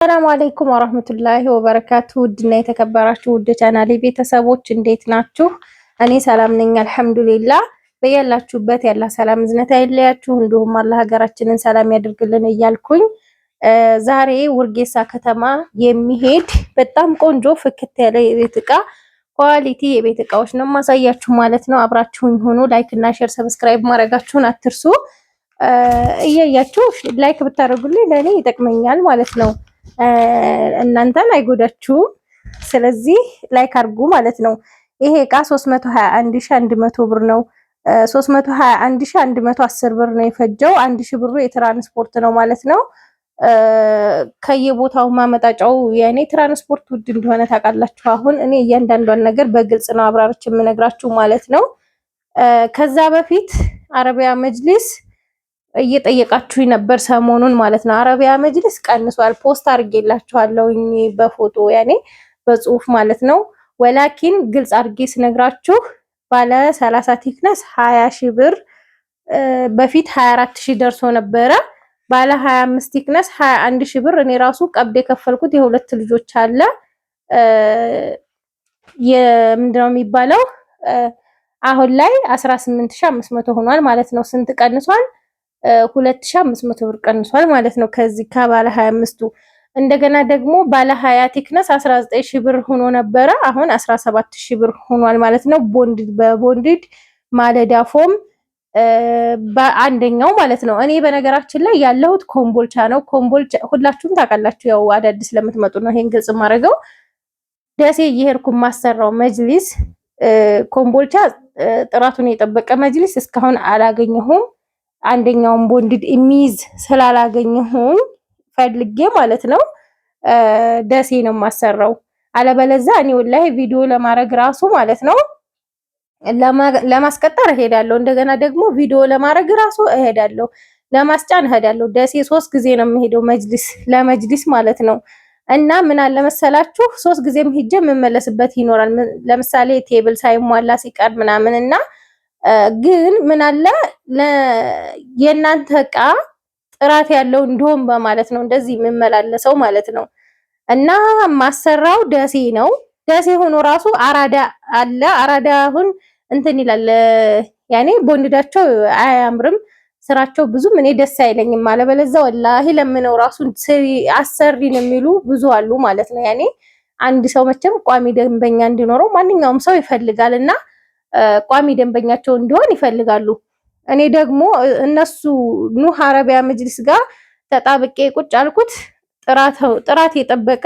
ሰላም አለይኩም ወራህመቱላሂ ወበረካቱ። ውድና የተከበራችሁ ውድ ቻናሌ ቤተሰቦች እንዴት ናችሁ? እኔ ሰላም ነኝ አልሐምዱሊላህ። በያላችሁበት ያላ ሰላም እዝነት አይለያችሁ፣ እንዲሁም አላህ ሀገራችንን ሰላም ያድርግልን እያልኩኝ ዛሬ ውርጌሳ ከተማ የሚሄድ በጣም ቆንጆ ፍክት ያለ የቤት እቃ ኳሊቲ የቤት እቃዎች ነው ማሳያችሁ ማለት ነው። አብራችሁኝ ሆኖ ላይክ እና ሼር ሰብስክራይብ ማድረጋችሁን አትርሱ። እያያችሁ ላይክ ብታደርጉልኝ ለኔ ይጠቅመኛል ማለት ነው። እናንተን አይጎዳችሁም። ስለዚህ ላይክ አድርጉ ማለት ነው። ይሄ እቃ 321100 ብር ነው። 321110 ብር ነው የፈጀው። 1000 ብሩ የትራንስፖርት ነው ማለት ነው። ከየቦታው ማመጣጫው የኔ ትራንስፖርት ውድ እንደሆነ ታውቃላችሁ። አሁን እኔ እያንዳንዷን ነገር በግልጽ ነው አብራርቼ የምነግራችሁ ማለት ነው። ከዛ በፊት አረቢያ መጅሊስ እየጠየቃችሁ ነበር ሰሞኑን ማለት ነው። አረቢያ መጅሊስ ቀንሷል። ፖስት አድርጌላችኋለሁ በፎቶ ያኔ በጽሁፍ ማለት ነው። ወላኪን ግልጽ አድርጌ ስነግራችሁ ባለ 30 ቲክነስ 20 ሺህ ብር በፊት 24 ሺህ ደርሶ ነበረ። ባለ 25 ቲክነስ 21 ሺህ ብር እኔ ራሱ ቀብድ የከፈልኩት የሁለት ልጆች አለ የምንድነው የሚባለው አሁን ላይ 18500 ሆኗል ማለት ነው። ስንት ቀንሷል? 2500 ብር ቀንሷል ማለት ነው ከዚህ ከባለ 25ቱ። እንደገና ደግሞ ባለ 20 ቲክነስ 19000 ብር ሆኖ ነበረ አሁን 17000 ብር ሆኗል ማለት ነው። በቦንዲድ ማለዳ ፎም በአንደኛው ማለት ነው። እኔ በነገራችን ላይ ያለሁት ኮምቦልቻ ነው። ኮምቦልቻ ሁላችሁም ታውቃላችሁ፣ ያው አዳዲስ ለምትመጡ ነው ይሄን ግልጽ ማድረገው። ደሴ እየሄድኩ ማሰራው መጅሊስ ኮምቦልቻ ጥራቱን የጠበቀ መጅሊስ እስካሁን አላገኘሁም። አንደኛውን ቦንድድ የሚይዝ ስላላገኘሁኝ ፈልጌ ማለት ነው ደሴ ነው ማሰራው። አለበለዛ እኔ ወላሂ ቪዲዮ ለማድረግ ራሱ ማለት ነው ለማስቀጠር እሄዳለሁ። እንደገና ደግሞ ቪዲዮ ለማድረግ ራሱ እሄዳለሁ፣ ለማስጫን እሄዳለሁ። ደሴ 3 ጊዜ ነው የምሄደው ለመጅሊስ ማለት ነው። እና ምን አለ መሰላችሁ 3 ጊዜም ሄጄ የምመለስበት ይኖራል። ለምሳሌ ቴብል ሳይሟላ ሲቀር ምናምን እና ግን ምን አለ የእናንተ እቃ ጥራት ያለው እንደሆን በማለት ነው እንደዚህ የምመላለሰው ማለት ነው። እና ማሰራው ደሴ ነው። ደሴ ሆኖ ራሱ አራዳ አለ። አራዳ አሁን እንትን ይላል ያኔ ቦንዳቸው አያምርም፣ ስራቸው ብዙም እኔ ደስ አይለኝም። አለበለዛ ወላሂ ለምነው ራሱ አሰሪን የሚሉ ብዙ አሉ ማለት ነው። ያኔ አንድ ሰው መቼም ቋሚ ደንበኛ እንዲኖረው ማንኛውም ሰው ይፈልጋልና ቋሚ ደንበኛቸው እንዲሆን ይፈልጋሉ። እኔ ደግሞ እነሱ ኑህ አረቢያ መጅሊስ ጋር ተጣብቄ ቁጭ አልኩት ጥራት የጠበቀ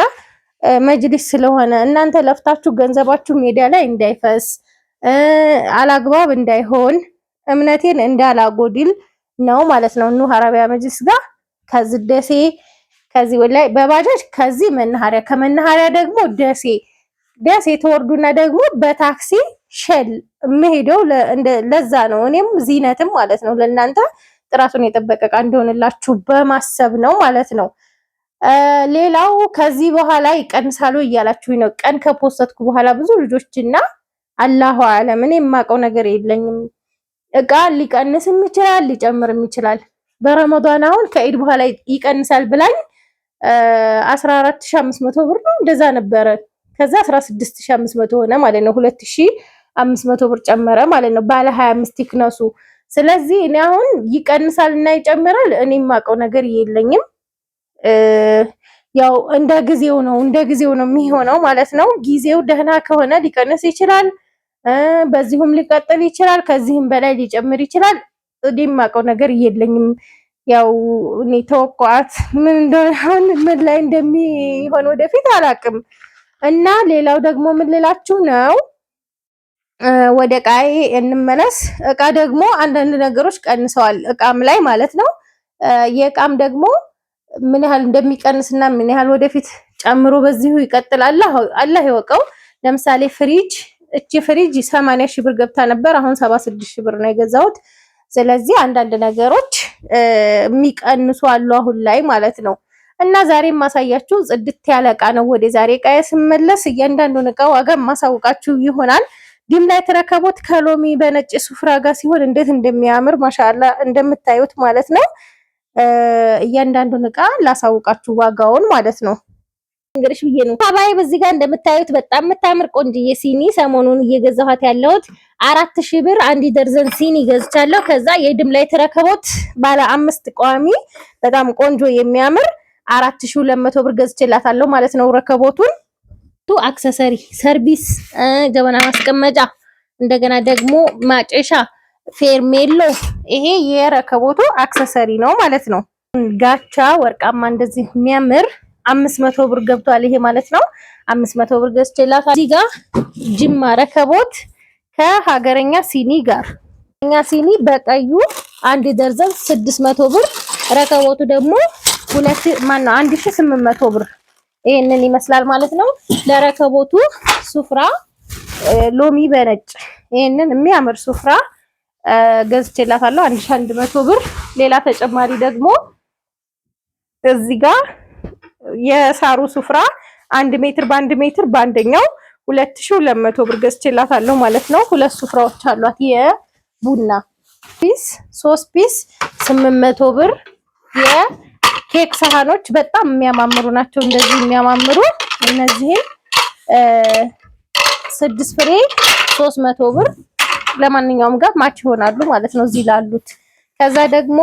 መጅሊስ ስለሆነ እናንተ ለፍታችሁ ገንዘባችሁ ሜዳ ላይ እንዳይፈስ አላግባብ እንዳይሆን እምነቴን እንዳላጎድል ነው ማለት ነው። ኑህ አረቢያ መጅሊስ ጋር ከዚህ ደሴ ከዚህ ወላይ በባጃጅ ከዚህ መናኸሪያ ከመናኸሪያ ደግሞ ደሴ ተወርዱና ደግሞ በታክሲ ሸል መሄደው ለዛ ነው። እኔም ዚነትም ማለት ነው ለእናንተ ጥራቱን የጠበቀ እቃ እንደሆነላችሁ በማሰብ ነው ማለት ነው። ሌላው ከዚህ በኋላ ይቀንሳሉ እያላችሁኝ ነው። ቀን ከፖስተትኩ በኋላ ብዙ ልጆችና አላሁ አለም እኔ የማውቀው ነገር የለኝም። እቃ ሊቀንስም ይችላል ሊጨምርም ይችላል። በረመዳን አሁን ከኢድ በኋላ ይቀንሳል ብላኝ 14500 ብር ነው እንደዛ ነበረ። ከዛ 16500 ሆነ ማለት ነው። 2500 ብር ጨመረ ማለት ነው ባለ 25 ቲክነሱ። ስለዚህ እኔ አሁን ይቀንሳል እና ይጨምራል እኔ የማውቀው ነገር የለኝም። ያው እንደ ጊዜው ነው የሚሆነው ማለት ነው። ጊዜው ደህና ከሆነ ሊቀንስ ይችላል፣ በዚሁም ሊቀጥል ይችላል፣ ከዚህም በላይ ሊጨምር ይችላል። እኔ የማውቀው ነገር የለኝም። ያው እኔ ተወቋት ምን እንደሆነ ምን ላይ እንደሚሆን ወደፊት አላውቅም። እና ሌላው ደግሞ ምን ልላችሁ ነው፣ ወደ እቃዬ እንመለስ። እቃ ደግሞ አንዳንድ ነገሮች ቀንሰዋል እቃም ላይ ማለት ነው። የእቃም ደግሞ ምን ያህል እንደሚቀንስና ምን ያህል ወደፊት ጨምሮ በዚሁ ይቀጥላል አላህ ይወቀው። ለምሳሌ ፍሪጅ፣ እቺ ፍሪጅ 80 ሺህ ብር ገብታ ነበር አሁን 76 ሺህ ብር ነው የገዛሁት። ስለዚህ አንዳንድ ነገሮች የሚቀንሱ አሉ አሁን ላይ ማለት ነው። እና ዛሬ ማሳያችሁ ጽድት ያለ እቃ ነው። ወደ ዛሬ እቃዬ ስመለስ እያንዳንዱን እቃ ዋጋ ማሳውቃችሁ ይሆናል። ዲም ላይ ተረከቦት ከሎሚ በነጭ ሱፍራ ጋር ሲሆን እንዴት እንደሚያምር ማሻአላ እንደምታዩት ማለት ነው። እያንዳንዱን እቃ ላሳውቃችሁ ዋጋውን ማለት ነው። እንግዲህ ብዬ ነው ታባይ በዚህ ጋር እንደምታዩት በጣም የምታምር ቆንጅዬ ሲኒ ሰሞኑን እየገዛኋት ያለሁት 4000 ብር አንድ ደርዘን ሲኒ ገዝቻለሁ። ከዛ የድም ላይ ረከቦት ባለ 5 ቋሚ በጣም ቆንጆ የሚያምር 4200 ብር ገዝቼላታለሁ ማለት ነው። ረከቦቱን አክሰሰሪ ሰርቪስ ጀበና ማስቀመጫ እንደገና ደግሞ ማጨሻ ፌርሜሎ ይሄ የረከቦቱ አክሰሰሪ ነው ማለት ነው። ጋቻ ወርቃማ እንደዚህ የሚያምር 500 ብር ገብቷል። ይሄ ማለት ነው 500 ብር ገዝቼላታለሁ። እዚህ ጋር ጅማ ረከቦት ከሀገረኛ ሲኒ ጋር ሀገረኛ ሲኒ በቀዩ አንድ ደርዘን 600 ብር ረከቦቱ ደግሞ 1800 ብር ይሄንን ይመስላል ማለት ነው። ለረከቦቱ ሱፍራ ሎሚ በነጭ ይሄንን የሚያምር ሱፍራ ገዝቼላታለሁ 1100 ብር። ሌላ ተጨማሪ ደግሞ እዚህ ጋር የሳሩ ሱፍራ 1 ሜትር በ1 ሜትር በአንደኛው 2200 ብር ገዝቼላታለሁ ማለት ነው። ሁለት ሱፍራዎች አሏት። የቡና ፒስ 3 ፒስ 800 ብር። የኬክ ሳህኖች በጣም የሚያማምሩ ናቸው። እንደዚህ የሚያማምሩ እነዚህን 6 ፍሬ 300 ብር ለማንኛውም ጋር ማች ይሆናሉ ማለት ነው እዚህ ላሉት። ከዛ ደግሞ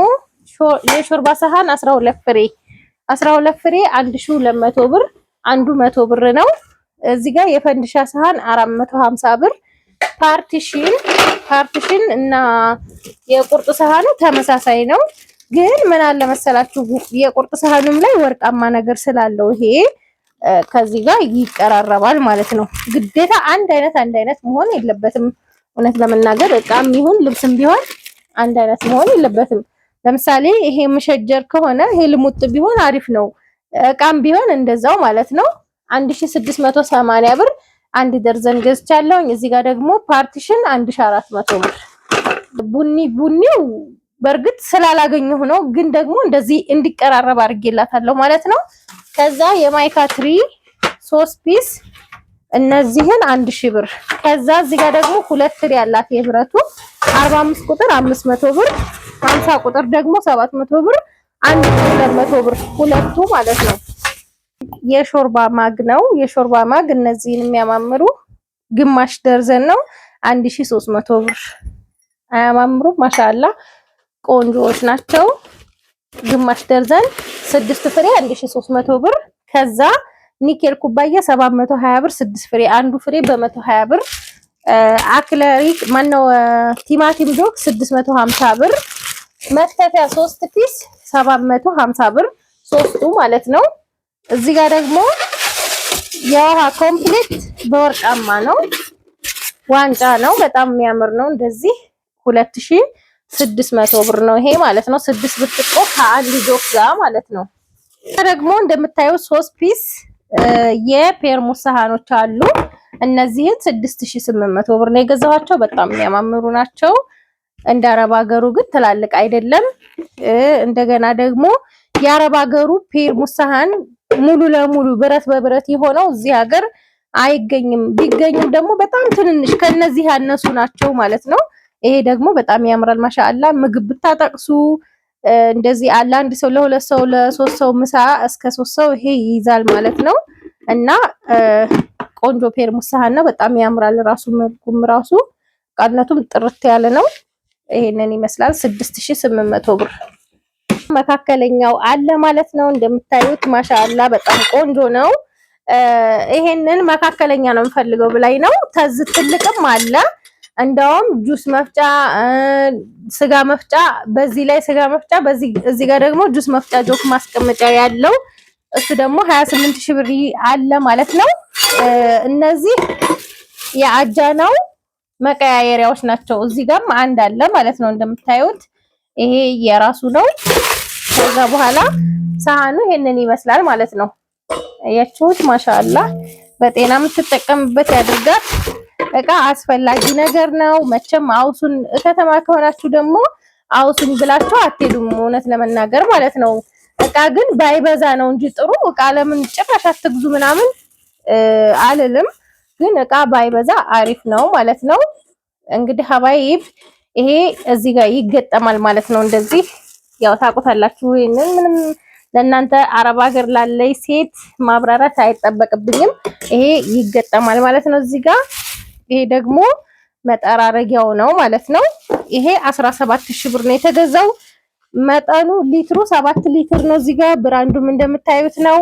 የሾርባ ሳህን 12 ፍሬ 1200 ብር አንዱ 100 ብር ነው። እዚህ ጋር የፈንድሻ ሳህን 450 ብር። ፓርቲሽን እና የቁርጥ ሳህኑ ተመሳሳይ ነው። ግን ምን አለ መሰላችሁ የቁርጥ ሳህኑም ላይ ወርቃማ ነገር ስላለው ይሄ ከዚህ ጋር ይቀራረባል ማለት ነው። ግዴታ አንድ አይነት መሆን የለበትም። እውነት ለመናገር እቃም ይሁን ልብስም ቢሆን አንድ አይነት መሆን የለበትም። ለምሳሌ ይሄ መሸጀር ከሆነ ይሄ ልሙጥ ቢሆን አሪፍ ነው። እቃም ቢሆን እንደዛው ማለት ነው። 1680 ብር አንድ ደርዘን ገዝቻለሁ። እዚህ ጋር ደግሞ ፓርቲሽን 1400 ብር። ቡኒው በእርግጥ ስላላገኘሁ ነው፣ ግን ደግሞ እንደዚህ እንዲቀራረብ አድርጌላታለሁ ማለት ነው። ከዛ የማይካ ትሪ 3 ፒስ እነዚህን 1000 ብር። ከዛ እዚህ ጋር ደግሞ 2 ትሪ ያላት የብረቱ 45 ቁጥር 500 ብር፣ 50 ቁጥር ደግሞ 700 ብር፣ 1200 ብር ሁለቱ ማለት ነው። የሾርባ ማግ ነው። የሾርባ ማግ እነዚህን የሚያማምሩ ግማሽ ደርዘን ነው 1300 ብር። አያማምሩ? ማሻአላ ቆንጆዎች ናቸው። ግማሽ ደርዘን 6 ፍሬ 1300 ብር። ከዛ ኒኬል ኩባያ 720 ብር 6 ፍሬ አንዱ ፍሬ በ120 ብር። አክለሪክ ማነው ቲማቲም ጆክ 650 ብር። መክተፊያ 3 ፒስ 750 ብር ሶስቱ ማለት ነው። እዚህ ጋር ደግሞ የውሃ ኮምፕሌት በወርቃማ ነው። ዋንጫ ነው። በጣም የሚያምር ነው። እንደዚህ 2600 ብር ነው ይሄ ማለት ነው። 6 ብርጭቆ ከአንድ ጆክ ጋር ማለት ነው። ደግሞ እንደምታዩት 3 ፒስ የፔርሙስ ሳህኖች አሉ። እነዚህን 6800 ብር ነው የገዛኋቸው። በጣም የሚያማምሩ ናቸው። እንደ አረብ ሀገሩ ግን ትላልቅ አይደለም። እንደገና ደግሞ የአረብ ሀገሩ ፔርሙስ ሳህን ሙሉ ለሙሉ ብረት በብረት የሆነው እዚህ ሀገር አይገኝም። ቢገኝም ደግሞ በጣም ትንንሽ ከነዚህ ያነሱ ናቸው ማለት ነው። ይሄ ደግሞ በጣም ያምራል። ማሻአላ ምግብ ብታጠቅሱ እንደዚህ አለ አንድ ሰው ለሁለት ሰው ለሶስት ሰው ምሳ እስከ 3 ሰው ይሄ ይይዛል ማለት ነው። እና ቆንጆ ፔርሙስ ሳህን ነው። በጣም ያምራል። ራሱ መልኩም ራሱ ቃልነቱም ጥርት ያለ ነው። ይሄንን ይመስላል 6800 ብር። መካከለኛው አለ ማለት ነው። እንደምታዩት ማሻአላ በጣም ቆንጆ ነው። ይሄንን መካከለኛ ነው የምፈልገው ብላይ ነው። ተዝ ትልቅም አለ። እንደውም ጁስ መፍጫ፣ ስጋ መፍጫ በዚህ ላይ ስጋ መፍጫ እዚህ ጋር ደግሞ ጁስ መፍጫ ጆክ ማስቀመጫ ያለው እሱ ደግሞ 28000 ብር አለ ማለት ነው። እነዚህ የአጃናው መቀያየሪያዎች ናቸው። እዚህ ጋርም አንድ አለ ማለት ነው። እንደምታዩት ይሄ የራሱ ነው። ከዛ በኋላ ሳህኑ ይሄንን ይመስላል ማለት ነው። አያችሁት? ማሻአላ በጤና የምትጠቀምበት ያድርጋት። እቃ አስፈላጊ ነገር ነው። መቼም አውሱን ከተማ ከሆናችሁ ደግሞ አውሱን ብላችሁ አትሄዱም፣ እውነት ለመናገር ማለት ነው። እቃ ግን ባይበዛ ነው እንጂ ጥሩ እቃ ለምን ጭራሽ አትግዙ ምናምን አልልም፣ ግን እቃ ባይበዛ አሪፍ ነው ማለት ነው። እንግዲህ ሀባይብ ይሄ እዚህ ጋር ይገጠማል ማለት ነው። እንደዚህ ያው ታውቁታላችሁ። ይሄንን ምንም ለእናንተ አረብ ሀገር ላለይ ሴት ማብራራት አይጠበቅብኝም። ይሄ ይገጠማል ማለት ነው እዚህ ጋር። ይሄ ደግሞ መጠራረጊያው ነው ማለት ነው። ይሄ 17000 ብር ነው የተገዛው። መጠኑ ሊትሩ 7 ሊትር ነው። እዚህ ጋር ብራንዱም እንደምታዩት ነው።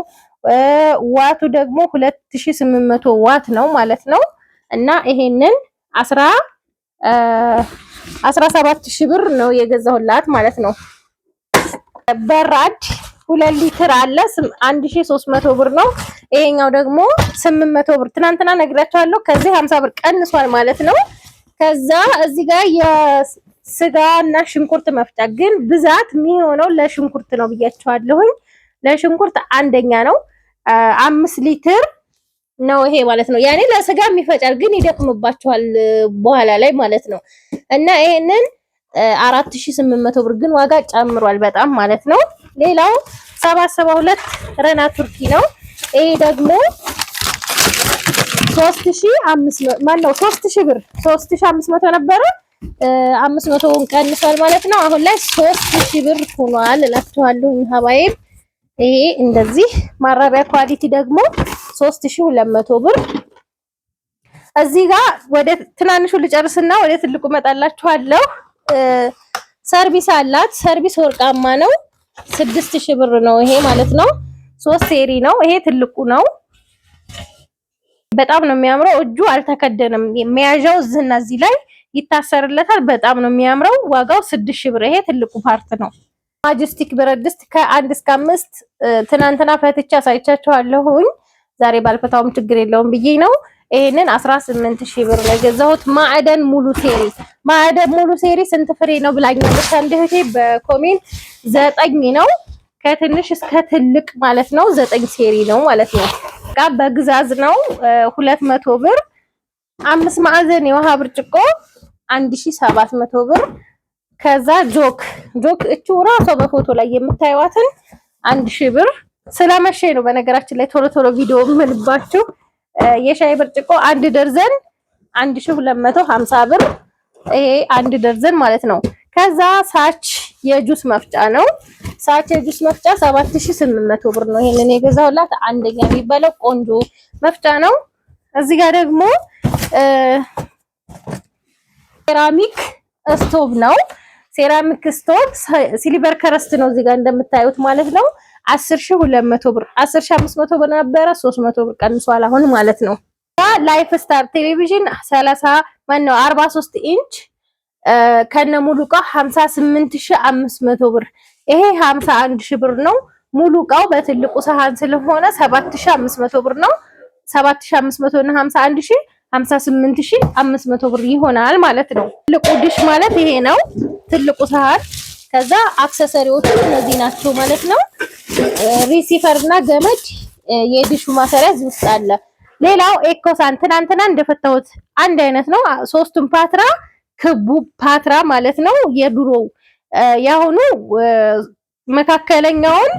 ዋቱ ደግሞ 2800 ዋት ነው ማለት ነው። እና ይሄንን 17000 ብር ነው የገዛሁላት ማለት ነው። በራድ 2 ሊትር አለ 1300 ብር ነው። ይሄኛው ደግሞ 800 ብር። ትናንትና ነግራችኋለሁ። ከዚህ 50 ብር ቀንሷል ማለት ነው። ከዛ እዚህ ጋር የስጋና ሽንኩርት መፍጫ ግን ብዛት የሚሆነው ለሽንኩርት ነው ብያችኋለሁኝ። ለሽንኩርት አንደኛ ነው 5 ሊትር ነው ይሄ ማለት ነው። ያኔ ለስጋም ይፈጫል ግን ይደክምባችኋል በኋላ ላይ ማለት ነው። እና ይሄንን 4800 ብር ግን ዋጋ ጨምሯል በጣም ማለት ነው። ሌላው 772 ረና ቱርኪ ነው። ይሄ ደግሞ 3000 ብር 3500 ነበረ 500ውን ቀንሷል ማለት ነው። አሁን ላይ 3000 ብር ሆኗል እላችኋለሁ ሀባይብ። ይሄ እንደዚህ ማራቢያ ኳሊቲ ደግሞ 3200 ብር። እዚህ ጋር ወደ ትናንሹ ልጨርስና ወደ ትልቁ መጣላችኋለሁ። ሰርቪስ አላት። ሰርቪስ ወርቃማ ነው 6000 ብር ነው ይሄ ማለት ነው። 3 ሴሪ ነው ይሄ ትልቁ ነው። በጣም ነው የሚያምረው። እጁ አልተከደንም። መያዣው እዚህና እዚህ ላይ ይታሰርለታል። በጣም ነው የሚያምረው። ዋጋው 6000 ብር። ይሄ ትልቁ ፓርት ነው። ማጀስቲክ ብረት ድስት ከ1 እስከ 5 ትናንትና ፈትቻ አሳይቻችኋለሁኝ። ዛሬ ባልፈታውም ችግር የለውም ብዬ ነው። ይሄንን 18000 ብር ነው የገዛሁት። ማዕደን ሙሉ ሴሪ። ማዕደን ሙሉ ሴሪ ስንት ፍሬ ነው ብላኛለች አንድ እህቴ በኮሜንት 9 ነው። ከትንሽ እስከ ትልቅ ማለት ነው 9 ሴሪ ነው ማለት ነው። ዕቃ በግዛዝ ነው 200 ብር። 5 ማዕዘን የውሃ ብርጭቆ 1700 ብር። ከዛ ጆክ እቹ ራሷ በፎቶ ላይ የምታዩዋትን 1000 ብር። ስለመሸ ነው በነገራችን ላይ ቶሎ ቪዲዮ የምልባችሁ። የሻይ ብርጭቆ 1 ደርዘን 1250 ብር። ይሄ 1 ደርዘን ማለት ነው። ከዛ ሳች የጁስ መፍጫ ነው። ሳች የጁስ መፍጫ 7800 ብር ነው። ይሄንን የገዛሁላት አንደኛ የሚባለው ቆንጆ መፍጫ ነው። እዚህ ጋር ደግሞ ሴራሚክ ስቶቭ ነው። ሴራሚክ ስቶቭ ሲልቨር ከረስት ነው እዚህ ጋር እንደምታዩት ማለት ነው። 10200 ብር 10500 ብር ነበረ 300 ብር ቀንሷል አሁን ማለት ነው። ላይፍ ስታር ቴሌቪዥን 43 ኢንች ከነ ሙሉ ዕቃው 58500 ብር። ይሄ 51000 ብር ነው። ሙሉ ዕቃው በትልቁ ሰሃን ስለሆነ 7500 ብር ነው። 7500 እና 51000 58500 ብር ይሆናል ማለት ነው። ትልቁ ዲሽ ማለት ይሄ ነው ትልቁ ሰሃን። ከዛ አክሰሰሪዎቹ እነዚህ ናቸው ማለት ነው። ሪሲቨር እና ገመድ የዲሹ ማሰሪያ እዚህ ውስጥ አለ። ሌላው ኤኮሳን ትናንትና እንደፈታሁት አንድ አይነት ነው። ሶስቱም ፓትራ ክቡ ፓትራ ማለት ነው። የድሮው ያሁኑ መካከለኛውን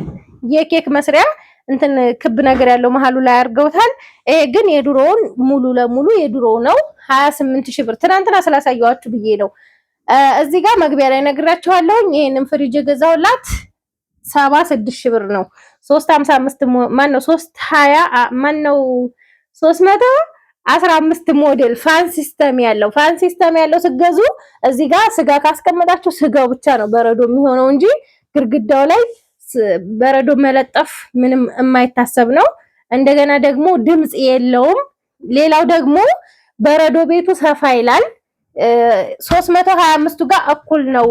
የኬክ መስሪያ እንትን ክብ ነገር ያለው መሃሉ ላይ አድርገውታል። ይሄ ግን የድሮውን ሙሉ ለሙሉ የድሮው ነው። 28000 ብር ትናንትና ስላሳየዋችሁ ብዬ ነው። እዚህ ጋር መግቢያ ላይ ነግራችኋለሁ። ይሄንን ፍሪጅ የገዛሁላት 76000 ብር ነው። 355 ማን ነው 315 ሞዴል ፋን ሲስተም ያለው ስገዙ እዚህ ጋር ስጋ ካስቀመጣችሁ ስጋው ብቻ ነው በረዶ የሚሆነው እንጂ ግድግዳው ላይ በረዶ መለጠፍ ምንም የማይታሰብ ነው። እንደገና ደግሞ ድምጽ የለውም። ሌላው ደግሞ በረዶ ቤቱ ሰፋ ይላል። 325 ጋር እኩል ነው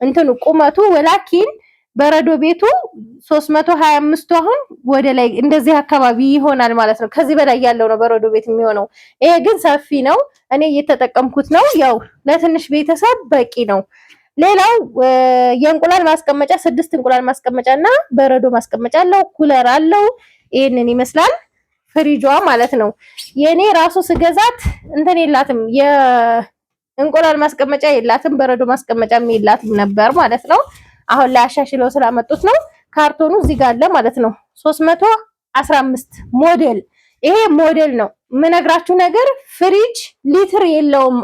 እንትኑ ቁመቱ ወላኪን በረዶ ቤቱ 325 አሁን ወደ ላይ እንደዚህ አካባቢ ይሆናል ማለት ነው። ከዚህ በላይ ያለው ነው በረዶ ቤት የሚሆነው። ይሄ ግን ሰፊ ነው። እኔ እየተጠቀምኩት ነው። ያው ለትንሽ ቤተሰብ በቂ ነው። ሌላው የእንቁላል ማስቀመጫ 6 እንቁላል ማስቀመጫና በረዶ ማስቀመጫ አለው። ኩለር አለው። ይሄንን ይመስላል ፍሪጇ ማለት ነው። የኔ ራሱ ስገዛት እንትን የላትም የእንቁላል ማስቀመጫ የላትም፣ በረዶ ማስቀመጫም የላትም ነበር ማለት ነው። አሁን ላይ አሻሽለው ስላመጡት ነው። ካርቶኑ እዚህ ጋር አለ ማለት ነው። 315 ሞዴል። ይሄ ሞዴል ነው። ምነግራችሁ ነገር ፍሪጅ ሊትር የለውም፣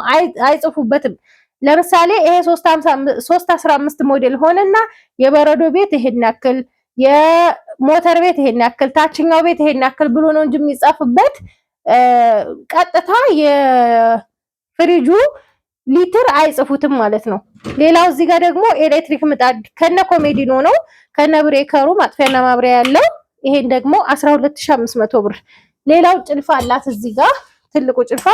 አይጽፉበትም። ለምሳሌ ይሄ 315 ሞዴል ሆነና የበረዶ ቤት ይሄን ያክል፣ የሞተር ቤት ይሄን ያክል፣ ታችኛው ቤት ይሄን ያክል ብሎ ነው እንጂ የሚጻፍበት ቀጥታ የፍሪጁ ሊትር አይጽፉትም ማለት ነው። ሌላው እዚህ ጋር ደግሞ ኤሌክትሪክ ምጣድ ከነ ኮሜዲኖ ነው ከነ ብሬከሩ ማጥፊያና ማብሪያ ያለው። ይሄን ደግሞ 12500 ብር። ሌላው ጭልፋ አላት እዚህ ጋር ትልቁ ጭልፋ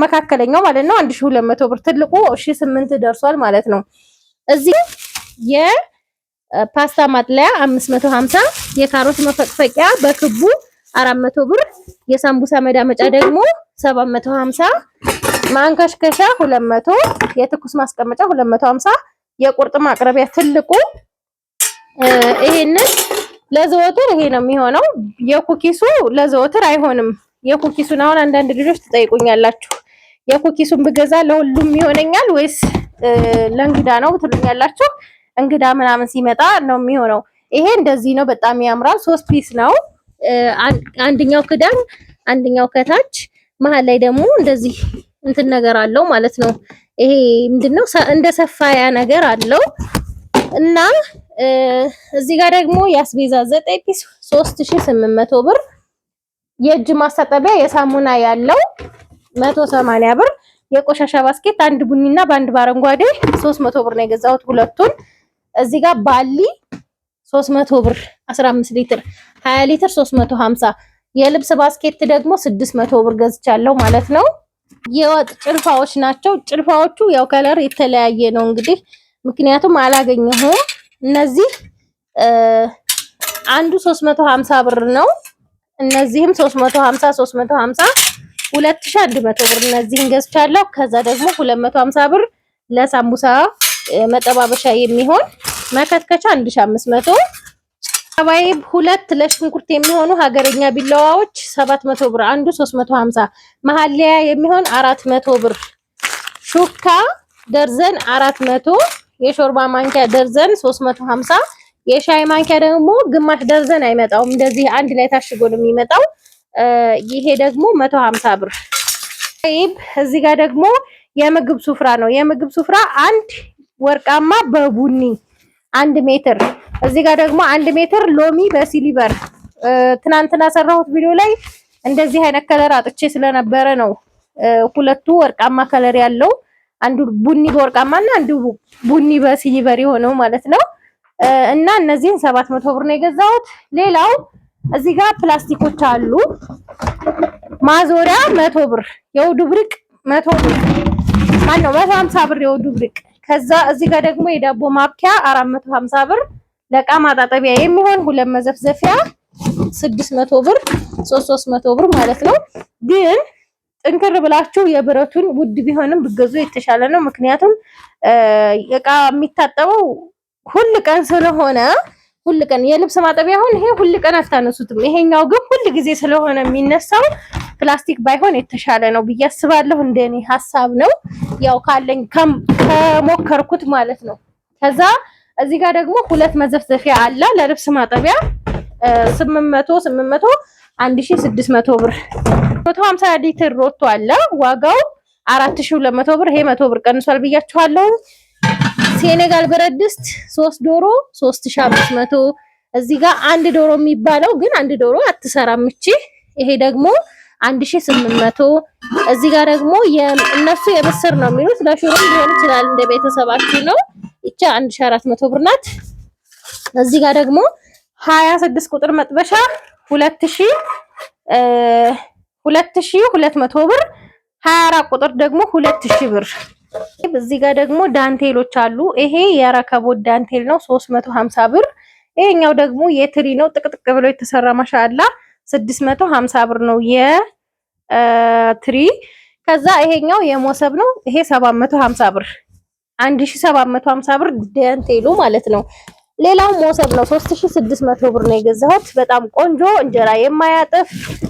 መካከለኛው ማለት ነው 1200 ብር፣ ትልቁ 1008 ደርሷል ማለት ነው። እዚህ የፓስታ ማጥለያ 550፣ የካሮት መፈቅፈቂያ በክቡ 400 ብር፣ የሳምቡሳ መዳመጫ ደግሞ 750፣ ማንከሽከሻ 200፣ የትኩስ ማስቀመጫ 250፣ የቁርጥ ማቅረቢያ ትልቁ ይሄንን ለዘወትር ይሄ ነው የሚሆነው። የኩኪሱ ለዘወትር አይሆንም። የኩኪሱን አሁን አንዳንድ ልጆች ትጠይቁኛላችሁ የኩኪሱን ብገዛ ለሁሉም ይሆነኛል ወይስ ለእንግዳ ነው ትሉኛላችሁ። እንግዳ ምናምን ሲመጣ ነው የሚሆነው። ይሄ እንደዚህ ነው፣ በጣም ያምራል። 3 ፒስ ነው። አንደኛው ክዳን አንደኛው ከታች፣ መሀል ላይ ደግሞ እንደዚህ እንትን ነገር አለው ማለት ነው። ይሄ ምንድነው እንደ ሰፋያ ነገር አለው እና እዚህ ጋር ደግሞ ያስቤዛ 9 ፒስ 3800 ብር። የእጅ ማስታጠቢያ የሳሙና ያለው 180 ብር። የቆሻሻ ባስኬት አንድ ቡኒና በአንድ በአረንጓዴ 300 ብር ነው የገዛሁት ሁለቱን። እዚህ ጋር ባሊ 300 ብር 15 ሊትር 20 ሊትር 350። የልብስ ባስኬት ደግሞ 600 ብር ገዝቻለሁ ማለት ነው። የወጥ ጭልፋዎች ናቸው። ጭልፋዎቹ ያው ከለር የተለያየ ነው እንግዲህ ምክንያቱም አላገኘሁም። እነዚህ አንዱ 350 ብር ነው። እነዚህም 350 2100 ብር እነዚህን ገዝቻለሁ። ከዛ ደግሞ 250 ብር ለሳምቡሳ መጠባበሻ የሚሆን መከትከቻ 1500። አባይብ ሁለት ለሽንኩርት የሚሆኑ ሀገረኛ ቢላዋዎች 700 ብር አንዱ 350። መሐለያ የሚሆን 400 ብር። ሹካ ደርዘን 400። የሾርባ ማንኪያ ደርዘን 350። የሻይ ማንኪያ ደግሞ ግማሽ ደርዘን አይመጣውም፣ እንደዚህ አንድ ላይ ታሽጎ ነው የሚመጣው። ይሄ ደግሞ 150 ብር። እዚህ ጋር ደግሞ የምግብ ሱፍራ ነው። የምግብ ሱፍራ አንድ ወርቃማ በቡኒ 1 ሜትር። እዚህ ጋር ደግሞ 1 ሜትር ሎሚ በሲሊቨር። ትናንትና ሰራሁት ቪዲዮ ላይ እንደዚህ አይነት ከለር አጥቼ ስለነበረ ነው ሁለቱ ወርቃማ ከለር ያለው አንዱ ቡኒ በወርቃማና አንዱ ቡኒ በሲሊቨር የሆነው ማለት ነው። እና እነዚህን 700 ብር ነው የገዛሁት። ሌላው እዚህ ጋር ፕላስቲኮች አሉ። ማዞሪያ 100 ብር፣ የውዱ ብርቅ 100 ብር ማነው 150 ብር የውዱ ብርቅ። ከዛ እዚህ ጋር ደግሞ የዳቦ ማብኪያ 450 ብር፣ ለቃ ማጣጠቢያ የሚሆን 2 መዘፍዘፊያ 600 ብር፣ 300 ብር ማለት ነው። ግን ጥንክር ብላችሁ የብረቱን ውድ ቢሆንም ብገዙ የተሻለ ነው። ምክንያቱም እቃ የሚታጠበው ሁል ቀን ስለሆነ ሁል ቀን የልብስ ማጠቢያ አሁን ይሄ ሁል ቀን አታነሱትም። ይሄኛው ግን ሁል ጊዜ ስለሆነ የሚነሳው ፕላስቲክ ባይሆን የተሻለ ነው ብዬ አስባለሁ። እንደኔ ሐሳብ ነው፣ ያው ካለኝ ከሞከርኩት ማለት ነው። ከዛ እዚህ ጋር ደግሞ 2 መዘፍዘፊያ አለ ለልብስ ማጠቢያ 800 1600 ብር። 150 ሊትር ሮቶ አለ ዋጋው 4200 ብር። ይሄ 100 ብር ቀንሷል ብያችኋለሁ። ሴኔጋል ብረት ድስት 3 ዶሮ 3500። እዚህ ጋር 1 ዶሮ የሚባለው ግን 1 ዶሮ አትሰራም እቺ። ይሄ ደግሞ 1800። እዚህ ጋር ደግሞ እነሱ የምስር ነው የሚሉት ለሽሮ ሊሆን ይችላል እንደ ቤተሰባችሁ ነው። እቺ 1400 ብር ናት። እዚህ ጋር ደግሞ 26 ቁጥር መጥበሻ 2200 ብር። 24 ቁጥር ደግሞ 2000 ብር። እዚህ ጋር ደግሞ ዳንቴሎች አሉ። ይሄ የረከቦት ዳንቴል ነው 350 ብር። ይሄኛው ደግሞ የትሪ ነው ጥቅጥቅ ብሎ የተሰራ ማሻአላ 650 ብር ነው የትሪ። ከዛ ይሄኛው የሞሰብ ነው። ይሄ 750 ብር 1750 ብር ዳንቴሉ ማለት ነው። ሌላው ሞሰብ ነው 3600 ብር ነው የገዛሁት። በጣም ቆንጆ እንጀራ የማያጥፍ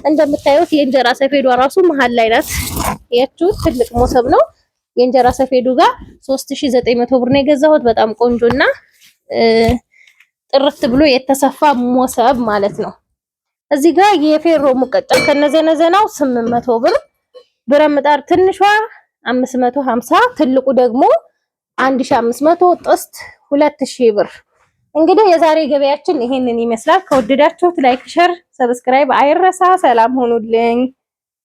እንደምታዩት የእንጀራ ሰፌዷ ራሱ መሃል ላይ ናት። ያችሁት ትልቅ ሞሰብ ነው። የእንጀራ ሰፌዱ ጋር 3900 ብር ነው የገዛሁት። በጣም ቆንጆና ጥርት ብሎ የተሰፋ ሞሰብ ማለት ነው። እዚህ ጋር የፌሮ ሙቀጫ ከነዘነዘናው 800 ብር። ብረት ምጣድ ትንሿ 550 ትልቁ ደግሞ 1500 ጥስት 2000 ብር። እንግዲህ የዛሬ ገበያችን ይሄንን ይመስላል። ከወደዳችሁት ላይክ፣ ሸር፣ ሰብስክራይብ አይረሳ። ሰላም ሆኑልኝ።